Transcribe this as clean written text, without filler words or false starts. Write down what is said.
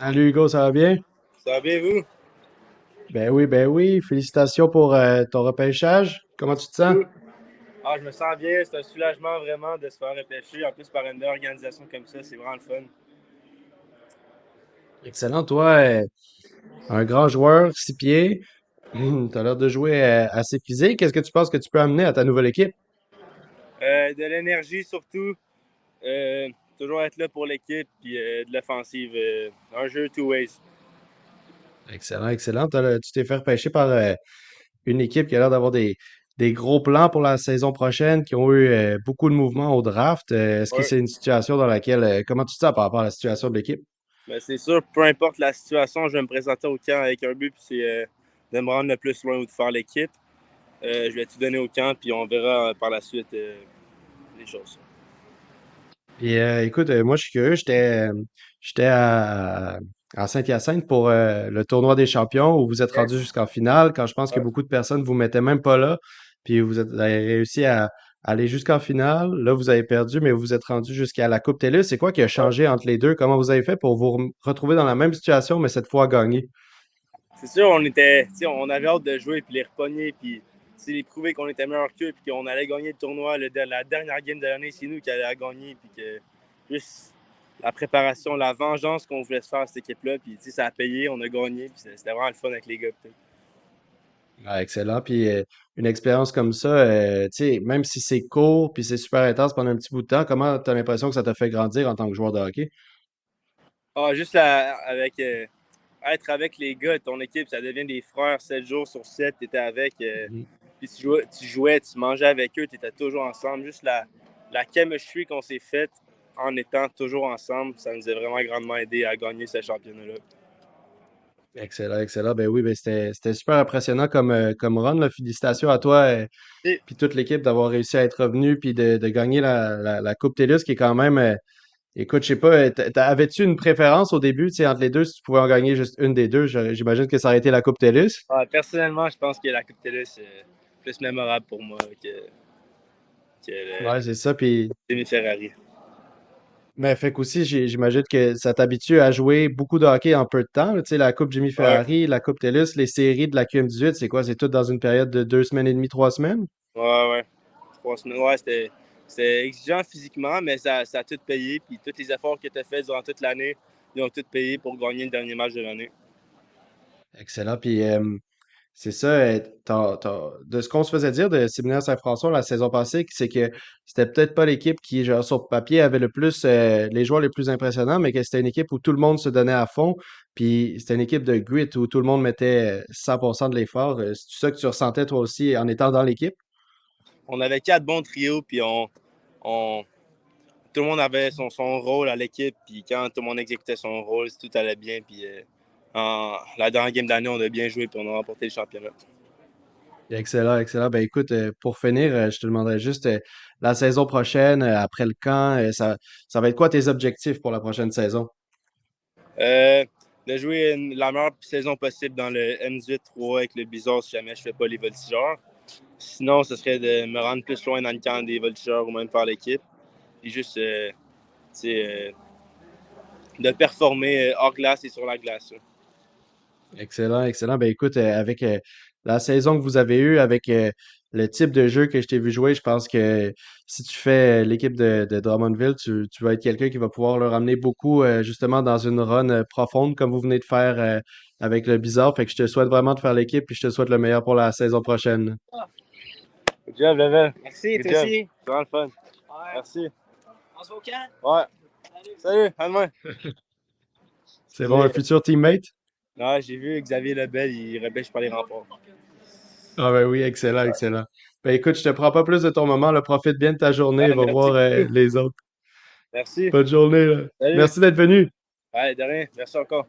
Salut Hugo, ça va bien? Ça va bien, vous? Ben oui. Félicitations pour ton repêchage. Comment tu te sens? Vous? Ah, je me sens bien. C'est un soulagement vraiment de se faire repêcher. En plus, par une belle organisation comme ça, c'est vraiment le fun. Excellent, toi, un grand joueur, 6 pieds. T'as l'air de jouer assez physique. Qu'est-ce que tu penses que tu peux amener à ta nouvelle équipe? De l'énergie surtout. Euh, Toujours être là pour l'équipe. Puis de l'offensive. Un jeu two ways. Excellent, excellent. Tu t'es fait repêcher par une équipe qui a l'air d'avoir des gros plans pour la saison prochaine, qui ont eu beaucoup de mouvements au draft. Est-ce que Ouais. c'est une situation dans laquelle, comment tu te sens par rapport à la situation de l'équipe? Mais c'est sûr, peu importe la situation, je vais me présenter au camp avec un but. Puis c'est de me rendre le plus loin ou de faire l'équipe. Je vais tout donner au camp. Puis on verra par la suite les choses. Puis écoute, moi je suis curieux, j'étais à Saint-Hyacinthe pour le tournoi des champions où vous êtes rendu Yes. jusqu'en finale, quand je pense que Ouais. beaucoup de personnes vous mettaient même pas là, puis vous avez réussi à aller jusqu'en finale. Là, vous avez perdu, mais vous êtes rendu jusqu'à la Coupe TELUS. C'est quoi qui a Ouais. changé entre les deux? Comment vous avez fait pour vous retrouver dans la même situation, mais cette fois gagner? C'est sûr, on avait hâte de jouer puis les repogner puis les prouver qu'on était meilleur qu'eux puis qu'on allait gagner le tournoi. La dernière game de l'année, c'est nous qui allait la gagner puis que juste la préparation, la vengeance qu'on voulait se faire à cette équipe-là puis ça a payé, on a gagné puis c'était vraiment le fun avec les gars. Ah, excellent. Puis une expérience comme ça, tu sais, même si c'est court, puis c'est super intense pendant un petit bout de temps, comment tu as l'impression que ça t'a fait grandir en tant que joueur de hockey? Ah, juste avec être avec les gars de ton équipe, ça devient des frères 7 jours sur 7, tu étais avec puis tu jouais, tu mangeais avec eux, tu étais toujours ensemble. Juste la chemistry qu'on s'est faite en étant toujours ensemble, ça nous a vraiment grandement aidé à gagner ce championnat-là. Excellent, excellent. Ben oui, ben c'était super impressionnant comme run, là. Félicitations à toi Et, puis toute l'équipe d'avoir réussi à être revenu puis de gagner la Coupe TELUS qui est quand même écoute, je sais pas, avais-tu une préférence au début, tu sais, entre les deux, si tu pouvais en gagner juste une des deux, j'imagine que ça aurait été la Coupe TELUS. personnellement, je pense que la Coupe Télé, c'est plus mémorable pour moi que Ouais, c'est ça. Puis les Ferrari. mais fait qu'aussi, j'imagine que ça t'habitue à jouer beaucoup de hockey en peu de temps, là. Tu sais, la Coupe Jimmy Ouais, Ferrari, la Coupe TELUS, les séries de la QM18, c'est quoi? C'est tout dans une période de 2 semaines et demie, 3 semaines? ouais, ouais. 3 semaines. Ouais, c'était exigeant physiquement, mais ça a tout payé. Puis tous les efforts que tu as faits durant toute l'année, ils ont tout payé pour gagner le dernier match de l'année. Excellent. Puis c'est ça, de ce qu'on se faisait dire de Séminaire Saint-François la saison passée, c'est que c'était peut-être pas l'équipe qui, genre, sur papier, avait le plus, les joueurs les plus impressionnants, mais que c'était une équipe où tout le monde se donnait à fond. Puis c'était une équipe de grit où tout le monde mettait 100% de l'effort. C'est ça que tu ressentais toi aussi en étant dans l'équipe? On avait 4 bons trios, puis on- tout le monde avait son rôle à l'équipe. Puis quand tout le monde exécutait son rôle, tout allait bien. Puis la dernière game d'année, on a bien joué, puis on a remporté le championnat. Excellent, excellent. Ben écoute, pour finir, je te demanderais juste la saison prochaine, après le camp, ça va être quoi tes objectifs pour la prochaine saison? Euh, de jouer la meilleure saison possible dans le M18-3 avec le Bizarre si jamais je fais pas les voltigeurs. Sinon, ce serait de me rendre plus loin dans le camp des voltigeurs ou même faire l'équipe. Puis juste de performer hors glace et sur la glace. Excellent, excellent. Ben écoute, avec la saison que vous avez eue, avec le type de jeu que je t'ai vu jouer, je pense que si tu fais l'équipe de Drummondville, tu vas être quelqu'un qui va pouvoir leur amener beaucoup justement dans une run profonde comme vous venez de faire avec le Bizarre. Fait que je te souhaite vraiment de faire l'équipe et je te souhaite le meilleur pour la saison prochaine. Good job, Level. Merci, Good toi job. aussi. C'est vraiment le fun. Ouais. Merci. On se voit au camp? Ouais. Salut. Salut, à demain. C'est bon, un futur teammate? Ouais, j'ai vu Xavier Lebel, il repêche par les remparts. Ah ben oui, excellent, Ouais. excellent. Ben écoute, je te prends pas plus de ton moment, là, profite bien de ta journée, Ouais, va merci voir beaucoup. les autres. Merci. Bonne journée, là. Salut. Merci d'être venu. Ouais, de rien. Merci encore.